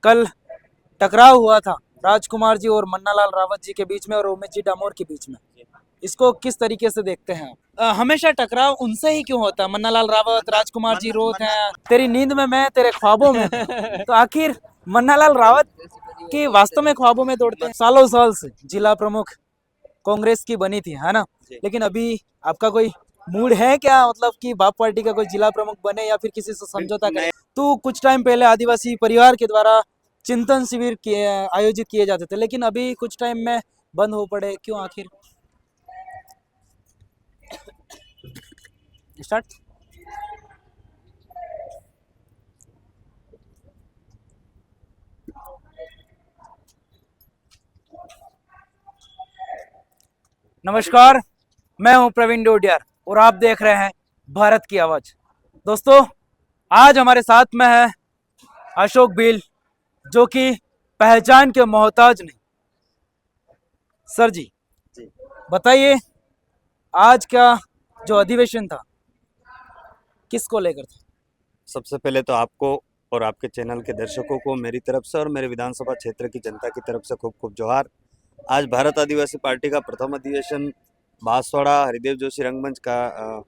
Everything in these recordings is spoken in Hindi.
कल टकराव हुआ था राजकुमार जी और मन्नालाल रावत जी के बीच में और उमेश जी डामोर के बीच में, इसको किस तरीके से देखते हैं आप? हमेशा टकराव उनसे ही क्यों होता है? मन्नालाल रावत, राजकुमार जी रोत हैं, तेरी नींद में मैं, तेरे ख्वाबों में मैं। तो आखिर मन्नालाल रावत की वास्तव में ख्वाबों में दौड़ते हैं। सालों साल से जिला प्रमुख कांग्रेस की बनी थी, है ना? लेकिन अभी आपका कोई मूड है क्या, मतलब कि बाप पार्टी का कोई जिला प्रमुख बने या फिर किसी से समझौता करे? तो कुछ टाइम पहले आदिवासी परिवार के द्वारा चिंतन शिविर आयोजित किए जाते थे, लेकिन अभी कुछ टाइम में बंद हो पड़े, क्यों आखिर? स्टार्ट। नमस्कार, मैं हूं प्रवीण डोडियार और आप देख रहे हैं भारत की आवाज। दोस्तों, आज हमारे साथ में है अशोक भील, जो कि पहचान के मोहताज नहीं। सर जी, बताइए, आज का जो अधिवेशन था किसको लेकर था? सबसे पहले तो आपको और आपके चैनल के दर्शकों को मेरी तरफ से और मेरे विधानसभा क्षेत्र की जनता की तरफ से खूब खूब जोहार। आज भारत आदिवासी पार्टी का प्रथम अधिवेशन बांसवाड़ा हरिदेव जोशी रंगमंच का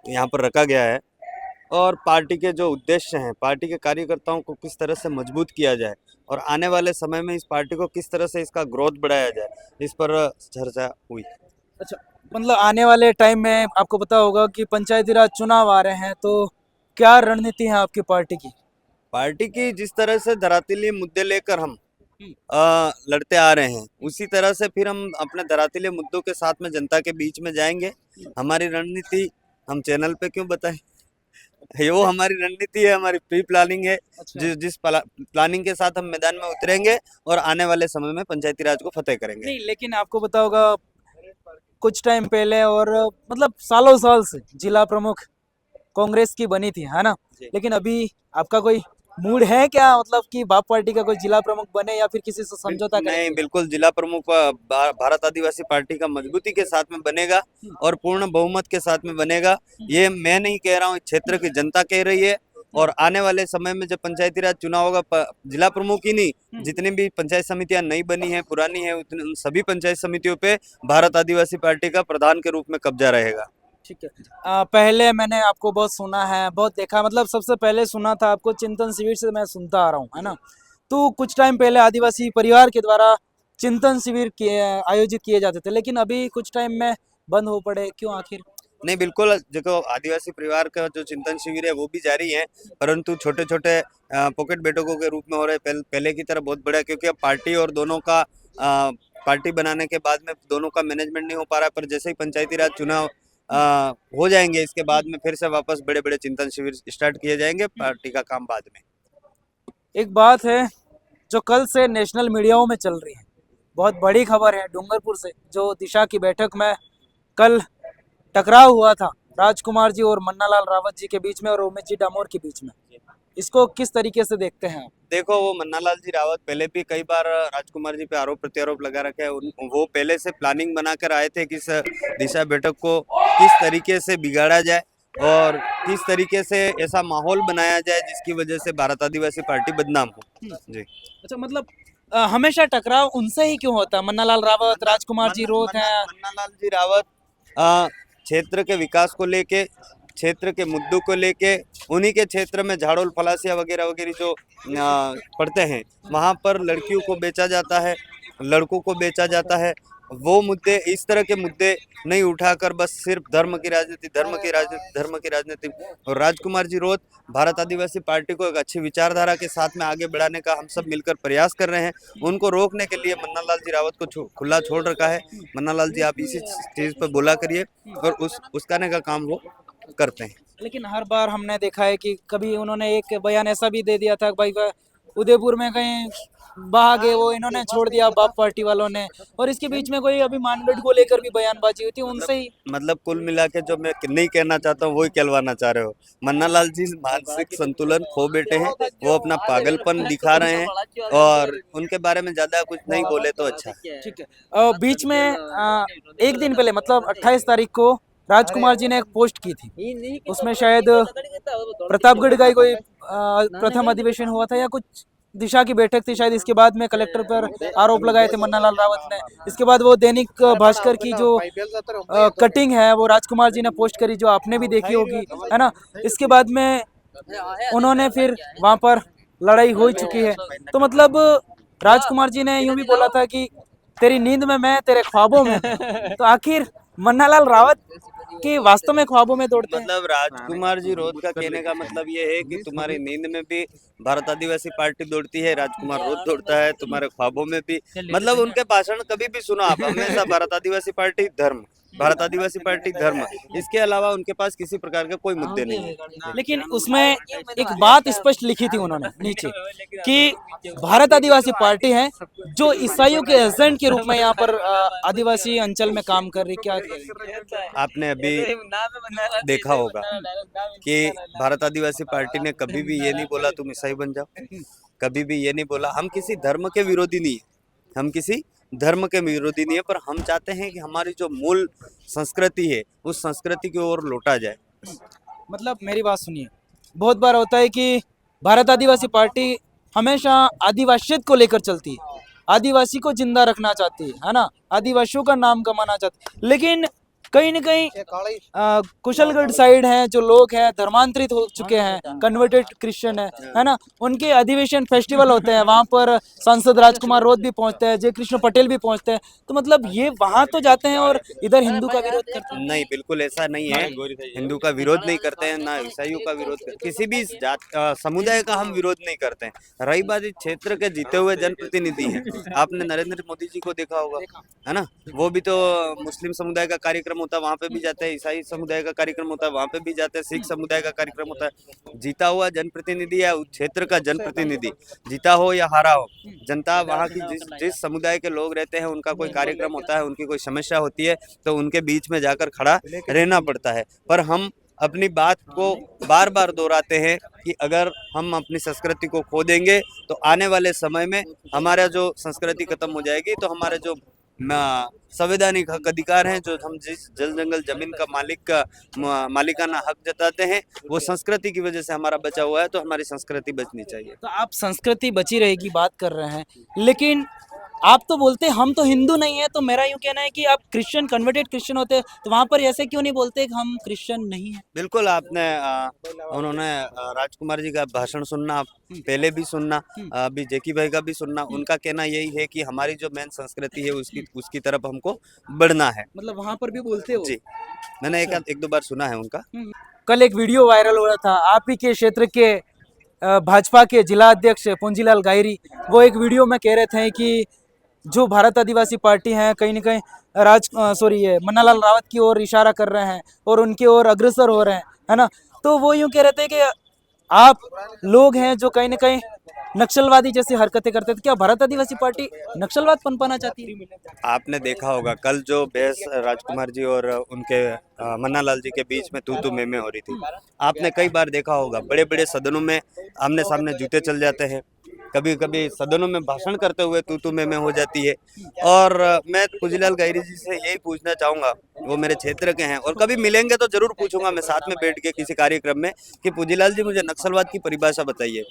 यहाँ पर रखा गया है और पार्टी के जो उद्देश्य हैं, पार्टी के कार्यकर्ताओं को किस तरह से मजबूत किया जाए और आने वाले समय में इस पार्टी को किस तरह से इसका ग्रोथ बढ़ाया जाए, इस पर चर्चा हुई। अच्छा, मतलब आने वाले टाइम में आपको पता होगा कि पंचायती राज चुनाव आ रहे हैं, तो क्या रणनीति है आपकी पार्टी की? पार्टी की जिस तरह से धरातलीय मुद्दे लेकर हम लड़ते आ रहे हैं, उसी तरह से फिर हम अपने धरातलीय मुद्दों के साथ में जनता के बीच में जाएंगे। हमारी रणनीति हम चैनल पे क्यों बताएं? ये वो हमारी रणनीति है, हमारी प्री प्लानिंग है। अच्छा। जिस प्लानिंग के साथ हम मैदान में उतरेंगे और आने वाले समय में पंचायती राज को फतेह करेंगे। नहीं, लेकिन आपको पता होगा कुछ टाइम पहले और मतलब सालों साल से जिला प्रमुख कांग्रेस की बनी थी, है ना? लेकिन अभी आपका कोई मूड है क्या, मतलब कि बाप पार्टी का कोई जिला प्रमुख बने या फिर किसी से समझौता नहीं, करेंगे? बिल्कुल जिला प्रमुख भारत आदिवासी पार्टी का मजबूती के साथ में बनेगा और पूर्ण बहुमत के साथ में बनेगा। ये मैं नहीं कह रहा हूँ, क्षेत्र की जनता कह रही है। और आने वाले समय में जब पंचायती राज चुनाव होगा, जिला प्रमुख ही नहीं, जितनी भी पंचायत समितियां नई बनी है, पुरानी है, उन सभी पंचायत समितियों पे भारत आदिवासी पार्टी का प्रधान के रूप में कब्जा रहेगा। ठीक है। पहले मैंने आपको बहुत सुना है, बहुत देखा, मतलब सबसे पहले सुना था आपको चिंतन शिविर से, मैं सुनता आ रहा हूँ, है ना? तो कुछ टाइम पहले आदिवासी परिवार के द्वारा चिंतन शिविर आयोजित किए जाते थे, लेकिन अभी कुछ टाइम में बंद हो पड़े, क्यों आखिर? नहीं, बिल्कुल देखो, आदिवासी परिवार का जो चिंतन शिविर है वो भी जारी है, परंतु छोटे छोटे पॉकेट बैठकों के रूप में हो रहे। पहले की तरह बहुत बड़ा, क्योंकि अब पार्टी और दोनों का पार्टी बनाने के बाद में दोनों का मैनेजमेंट नहीं हो पा रहा है। पर जैसे ही पंचायती राज चुनाव हो जाएंगे, इसके बाद में फिर से वापस बड़े बड़े चिंतन शिविर स्टार्ट किए जाएंगे, पार्टी का काम बाद में। एक बात है जो कल से नेशनल मीडियाओं में चल रही है, बहुत बड़ी खबर है डूंगरपुर से, जो दिशा की बैठक में कल टकराव हुआ था राजकुमार जी और मन्नालाल रावत जी के बीच में और उमेश जी डामोर के बीच में, इसको किस तरीके से देखते हैं आप? देखो, वो मन्नालाल जी रावत पहले भी कई बार राजकुमार जी पे आरोप प्रत्यारोप लगा रखे हैं। वो पहले से प्लानिंग बनाकर आए थे कि इस दिशा बैठक को किस तरीके से बिगाड़ा जाए और किस तरीके से ऐसा माहौल बनाया जाए जिसकी वजह से भारत आदिवासी पार्टी बदनाम हो। जी। अच्छा, मतलब हमेशा टकराव उनसे ही क्यों होता है? मन्नालाल रावत, राजकुमार जी रोत हैं। मन्नालाल जी रावत क्षेत्र के विकास को लेके, क्षेत्र के मुद्दों को लेके, उन्हीं के क्षेत्र में झाड़ोल फलासिया वगैरह वगैरह जो पढ़ते हैं, वहाँ पर लड़कियों को बेचा जाता है, लड़कों को बेचा जाता है। वो मुद्दे, इस तरह के मुद्दे नहीं उठाकर बस सिर्फ धर्म की राजनीति, धर्म की राजनीति, धर्म की राजनीति। और राजकुमार जी रोत भारत आदिवासी पार्टी को एक अच्छी विचारधारा के साथ में आगे बढ़ाने का हम सब मिलकर प्रयास कर रहे हैं। उनको रोकने के लिए मन्नालाल जी रावत को खुला छोड़ रखा है। मन्नालाल जी, आप इसी चीज पर बोला करिए और उसकाने का काम वो करते हैं। लेकिन हर बार हमने देखा है कि कभी उन्होंने एक बयान ऐसा भी दे दिया था कि भाई उदयपुर में कहीं बहा गए, वो इन्होंने छोड़ दिया बाप पार्टी वालों ने, और इसके बीच में कोई अभी मानगढ़ को लेकर भी बयानबाजी हुई थी उनसे ही। मतलब कुल मिला के जो मैं नहीं कहना चाहता हूँ वही कहलवाना चाह रहे हो। मन्नालाल जी मानसिक संतुलन खो बैठे हैं, वो अपना पागलपन दिखा रहे हैं और उनके बारे में ज्यादा कुछ नहीं बोले तो अच्छा। ठीक है। बीच में एक दिन पहले, मतलब 28 तारीख को राजकुमार जी ने एक पोस्ट की थी, उसमें शायद प्रतापगढ़ का ही कोई प्रथम अधिवेशन हुआ था या कुछ दिशा की बैठक थी शायद, इसके बाद में कलेक्टर पर आरोप लगाए थे मन्नालाल रावत ने। इसके बाद वो दैनिक भास्कर की जो कटिंग है वो राजकुमार जी ने पोस्ट करी, जो आपने भी देखी होगी, है ना। इसके बाद में उन्होंने फिर वहां पर लड़ाई हो चुकी है। तो मतलब राजकुमार जी ने यूं भी बोला था कि तेरी नींद में मैं, तेरे ख्वाबों में। तो आखिर मन्नालाल रावत के वास्तव में ख्वाबों में दौड़ते हैं। मतलब राजकुमार जी रोज का कहने का मतलब ये है कि तुम्हारी नींद में भी भारत आदिवासी पार्टी दौड़ती है, राजकुमार रोज दौड़ता है, तुम्हारे ख्वाबों में भी। मतलब उनके भाषण कभी भी सुनो आप, हमेशा भारत आदिवासी पार्टी धर्म, भारत आदिवासी पार्टी धर्म, इसके अलावा उनके पास किसी प्रकार के कोई मुद्दे नहीं है। लेकिन उसमें एक बात स्पष्ट लिखी थी उन्होंने नीचे कि भारत आदिवासी पार्टी है जो ईसाइयों के एजेंट के रूप में यहाँ पर आदिवासी अंचल में काम कर रही। क्या आपने अभी देखा होगा कि भारत आदिवासी पार्टी ने कभी भी ये नहीं बोला तुम ईसाई बन जाओ, कभी भी ये नहीं बोला। हम किसी धर्म के विरोधी नहीं है, हम किसी धर्म के विरोधी नहीं है, पर हम चाहते हैं कि हमारी जो मूल संस्कृति है उस संस्कृति की ओर लौटा जाए। मतलब मेरी बात सुनिए, बहुत बार होता है कि भारत आदिवासी पार्टी हमेशा आदिवासियत को लेकर चलती है, आदिवासी को जिंदा रखना चाहती है ना, आदिवासियों का नाम कमाना चाहती है। लेकिन कहीं न कहीं कुशलगढ़ साइड हैं जो लोग हैं, धर्मांतरित हो चुके हैं, कन्वर्टेड क्रिश्चियन है ना, उनके अधिवेशन फेस्टिवल होते हैं, वहाँ पर सांसद राजकुमार रोध भी पहुँचते हैं, जय कृष्ण पटेल भी पहुँचते हैं। तो मतलब ये वहाँ तो जाते हैं और इधर हिंदू का विरोध करते हैं। नहीं, बिल्कुल ऐसा नहीं है। हिंदू का विरोध नहीं करते हैं, ना ईसाइयों का विरोध करते, किसी भी जात समुदाय का हम विरोध नहीं करते हैं। रही बात इस क्षेत्र के जीते हुए जनप्रतिनिधि हैं, आपने नरेंद्र मोदी जी को देखा होगा, है ना, वो भी तो मुस्लिम समुदाय का कार्यक्रम होता है वहाँ पे भी जाते हैं, ईसाई समुदाय का कार्यक्रम होता है वहाँ पे भी जाते हैं, सिख समुदाय का कार्यक्रम होता है। जीता हुआ जनप्रतिनिधि या उस क्षेत्र का जनप्रतिनिधि, जीता हो या हारा हो, जनता वहाँ की जिस समुदाय के लोग रहते हैं, उनका कोई कार्यक्रम होता है, उनकी कोई समस्या होती है, तो उनके बीच में जाकर खड़ा रहना पड़ता है। पर हम अपनी बात को बार बार दोहराते हैं कि अगर हम अपनी संस्कृति को खो देंगे तो आने वाले समय में हमारा जो संस्कृति खत्म हो जाएगी, तो हमारे जो संवैधानिक हक अधिकार हैं, जो हम जिस जल जंगल जमीन का मालिकाना हक जताते हैं, वो संस्कृति की वजह से हमारा बचा हुआ है, तो हमारी संस्कृति बचनी चाहिए। तो आप संस्कृति बची रहेगी बात कर रहे हैं, लेकिन आप तो बोलते हैं हम तो हिंदू नहीं है। तो मेरा यूं कहना है कि आप क्रिश्चियन, कन्वर्टेड क्रिश्चियन होते हैं, तो वहां पर ऐसे क्यों नहीं बोलते कि हम क्रिश्चियन नहीं है? बिल्कुल, आपने उन्होंने राजकुमार जी का भाषण सुनना, आप पहले भी सुनना, अभी जेकी भाई का भी सुनना, उनका कहना यही है कि हमारी जो मेन संस्कृति है उसकी तरफ हमको बढ़ना है। मतलब वहां पर भी बोलते हो? जी, मैंने एक दो बार सुना है उनका। कल एक वीडियो वायरल हो रहा था, आप ही के क्षेत्र के भाजपा के जिला अध्यक्ष पुंजीलाल गायरी, वो एक वीडियो में कह रहे थे कि जो भारत आदिवासी पार्टी है कहीं न कहीं ये मन्नालाल रावत की ओर इशारा कर रहे हैं और उनकी ओर अग्रसर हो रहे हैं, है ना। तो वो यूं कह रहे थे कि आप लोग हैं जो कहीं न कहीं नक्सलवादी जैसी हरकतें करते थे। क्या भारत आदिवासी पार्टी नक्सलवाद पनपाना चाहती है? आपने देखा होगा कल जो बहस राजकुमार जी और उनके मन्नालाल जी के बीच में तू में हो रही थी, आपने कई बार देखा होगा बड़े बड़े सदनों में आमने सामने जूते चल जाते हैं, कभी कभी सदनों में भाषण करते हुए तू में हो जाती है। और मैं पुंजीलाल गायरी जी से यही पूछना चाहूँगा, वो मेरे क्षेत्र के हैं और कभी मिलेंगे तो जरूर पूछूंगा मैं साथ में बैठ के किसी कार्यक्रम में कि पुंजीलाल जी मुझे नक्सलवाद की परिभाषा बताइए,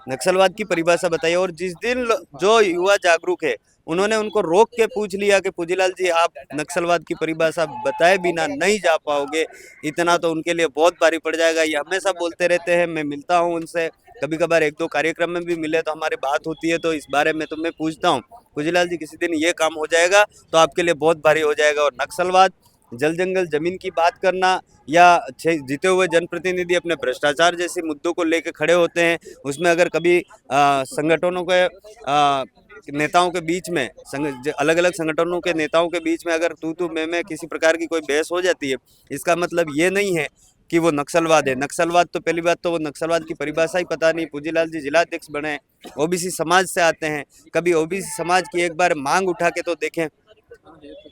नक्सलवाद की परिभाषा बताइए। और जिस दिन जो युवा जागरूक है उन्होंने उनको रोक के पूछ लिया कि पुंजीलाल जी आप नक्सलवाद की परिभाषा बताए बिना नहीं जा पाओगे, इतना तो उनके लिए बहुत भारी पड़ जाएगा। ये हमेशा बोलते रहते हैं, मैं मिलता हूँ उनसे, कभी कभार एक दो कार्यक्रम में भी मिले तो हमारी बात होती है, तो इस बारे में तो मैं पूछता हूँ पुंजीलाल जी किसी दिन ये काम हो जाएगा तो आपके लिए बहुत भारी हो जाएगा। और नक्सलवाद, जल जंगल जमीन की बात करना या जीते हुए जनप्रतिनिधि अपने भ्रष्टाचार जैसे मुद्दों को लेकर खड़े होते हैं, उसमें अगर कभी संगठनों के नेताओं के बीच में अलग अलग संगठनों के नेताओं के बीच में अगर तू मैं किसी प्रकार की कोई बहस हो जाती है, इसका मतलब ये नहीं है कि वो नक्सलवाद है। नक्सलवाद तो पहली बात तो वो नक्सलवाद की परिभाषा ही पता नहीं। पुंजीलाल जी जिला अध्यक्ष बने, ओबीसी समाज से आते हैं, कभी ओबीसी समाज की एक बार मांग उठा के तो देखें।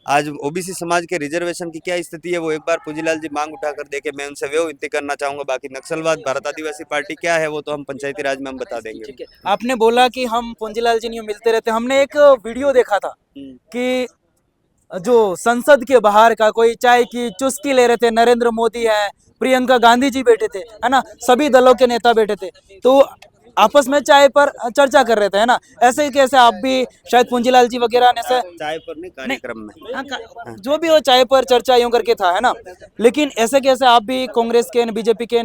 आज ओबीसी समाज के रिजर्वेशन की क्या स्थिति है वो एक बार पुंजीलाल जी मांग उठा कर देखे, मैं उनसे वो विनती करना चाहूंगा। बाकी नक्सलवाद भारत आदिवासी पार्टी क्या है वो तो हम पंचायती राज में हम बता देंगे। ठीक है, आपने बोला कि हम पुंजीलाल जी नहीं मिलते रहते, हमने एक वीडियो देखा था कि जो संसद के बाहर का कोई चाय की चुस्की ले रहे थे, नरेंद्र मोदी है, प्रियंका गांधी जी बैठे थे, है ना, सभी दलों के नेता बैठे थे। तो आपस में चाय पर चर्चा कर रहे थे, है ना? ऐसे ही कैसे आप भी शायद पूंजीलाल जी वगैरह ने से चाय पर नहीं, कार्यक्रम में। हाँ, जो भी हो चाय पर चर्चा यूं करके था, है ना? लेकिन ऐसे कैसे आप भी कांग्रेस के बीजेपी के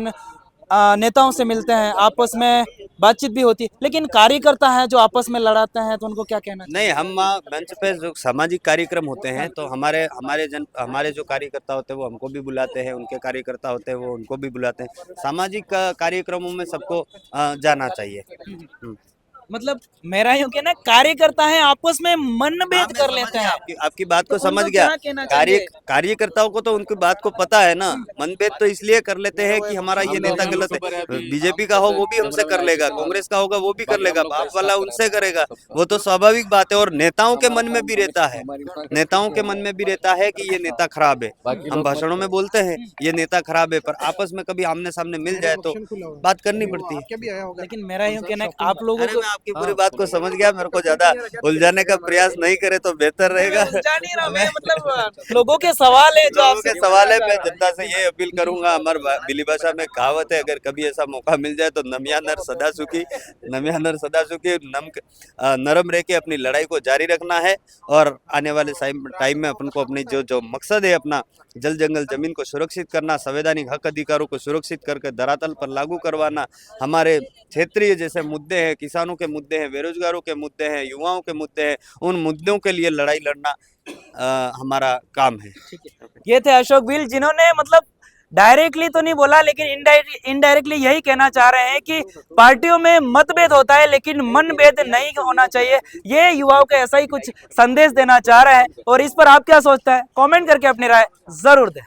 नेताओं से मिलते हैं, आपस में बातचीत भी होती है, लेकिन कार्यकर्ता हैं जो आपस में लड़ाते हैं, तो उनको क्या कहना चाहिए? नहीं, हम मंच पे जो सामाजिक कार्यक्रम होते हैं तो हमारे जो कार्यकर्ता होते हैं वो हमको भी बुलाते हैं, उनके कार्यकर्ता होते हैं वो उनको भी बुलाते हैं। सामाजिक कार्यक्रमों में सबको जाना चाहिए। मतलब मेरा यूं कहना है, कार्यकर्ता है आपस में हाँ, मनभेद मैं कर समझ लेते गया, हैं। आपकी बात को तो समझ उनको गया। क्या कहना चाहिए? कार्यकर्ताओं को तो उनकी बात को पता है ना। मनभेद तो इसलिए कर लेते हैं कि हमारा ये नेता गलत है। बीजेपी का हो वो भी हमसे कर लेगा, कांग्रेस का होगा वो भी कर लेगा, बाप वाला उनसे करेगा, वो तो स्वाभाविक बात है। और नेताओं के मन में भी रहता है, नेताओं के मन में भी रहता है कि ये नेता खराब है। हम भाषणों में बोलते हैं ये नेता खराब है, पर आपस में कभी आमने सामने मिल जाए तो बात करनी पड़ती है। लेकिन मेरा यूं कहना है, आप लोगों अरे को मैं आपकी पूरी बात को समझ गया, मेरे को ज्यादा उलझाने का प्रयास नहीं करे तो बेहतर रहेगा। उलझा नहीं रहा मैं, मतलब लोगों के सवाल है जो लोगों आपसे के सवाल है, मैं जनता से ये अपील करूंगा। हमारे बिली भाषा में कहावत है, अगर कभी ऐसा मौका मिल जाए तो नमिया नर सदा सुखी, नमिया नर सदा सुखी, नरम रह के अपनी लड़ाई को जारी रखना है। और आने वाले टाइम में अपन को अपनी जो मकसद है, अपना जल जंगल जमीन को सुरक्षित करना, संवैधानिक हक अधिकारों को सुरक्षित करके धरातल पर लागू करवाना, हमारे क्षेत्रीय जैसे मुद्दे हैं, किसानों के मुद्दे हैं, बेरोजगारों के मुद्दे हैं, युवाओं के मुद्दे हैं, उन मुद्दों के लिए लड़ाई लड़ना हमारा काम है। ये थे अशोक भील, जिन्होंने मतलब डायरेक्टली तो नहीं बोला, लेकिन इनडायरेक्टली यही कहना चाह रहे हैं कि पार्टियों में मतभेद होता है लेकिन मनभेद नहीं होना चाहिए। ये युवाओं को ऐसा ही कुछ संदेश देना चाह रहे हैं। और इस पर आप क्या सोचते हैं, कमेंट करके अपनी राय जरूर दें।